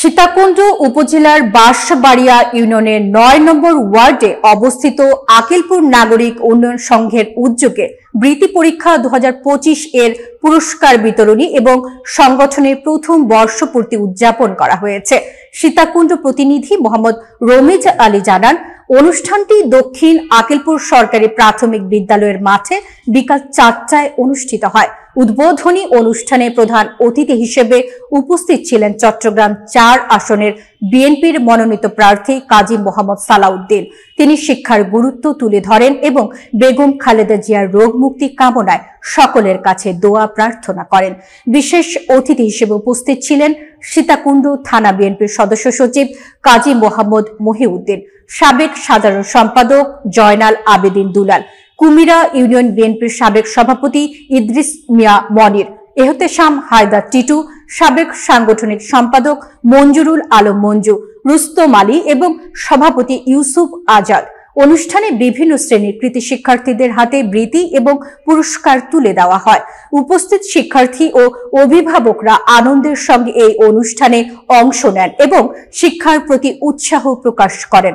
সীতাকুণ্ড উপজেলার বাঁশবাড়িয়া ইউনিয়নের ৯ নম্বর ওয়ার্ডে অবস্থিত আকিলপুর নাগরিক উন্নয়ন সংঘের উদ্যোগে বৃত্তি পরীক্ষা ২০২৫ এর পুরস্কার বিতরণী এবং সংগঠনের প্রথম বর্ষপূর্তি উদযাপন করা হয়েছে। সীতাকুণ্ড প্রতিনিধি মোহাম্মদ রমিজ আলী জানান, অনুষ্ঠানটি দক্ষিণ আকিলপুর সরকারি প্রাথমিক বিদ্যালয়ের মাঠে বিকাল ৪টায় অনুষ্ঠিত হয়। উদ্বোধনী অনুষ্ঠানে প্রধান অতিথি হিসেবে উপস্থিত ছিলেন চট্টগ্রাম ৪ আসনের বিএনপির মনোনীত প্রার্থী কাজী মোহাম্মদ সালাউদ্দিন। তিনি শিক্ষার গুরুত্ব তুলে ধরেন এবং বেগম খালেদা জিয়ার রোগ মুক্তি কামনায় সকলের কাছে দোয়া প্রার্থনা করেন। বিশেষ অতিথি হিসেবে উপস্থিত ছিলেন সীতাকুণ্ড থানা বিএনপির সদস্য সচিব কাজী মোহাম্মদ মহিউদ্দিন, সাবেক সাধারণ সম্পাদক জয়নাল আবেদিন দুলাল, কুমিরা ইউনিয়ন বিএনপির সাবেক সভাপতি ইদ্রিস মিয়া মনির, এহতেশাম হায়দার টিটু, সাবেক সাংগঠনিক সম্পাদক মঞ্জুরুল আলম মঞ্জু, রুস্তম আলী এবং সভাপতি ইউসুফ আজাদ। অনুষ্ঠানে বিভিন্ন শ্রেণীর কৃতি শিক্ষার্থীদের হাতে বৃত্তি এবং পুরস্কার তুলে দেওয়া হয়। উপস্থিত শিক্ষার্থী ও অভিভাবকরা আনন্দের সঙ্গে এই অনুষ্ঠানে অংশ নেন এবং শিক্ষার প্রতি উৎসাহ প্রকাশ করেন।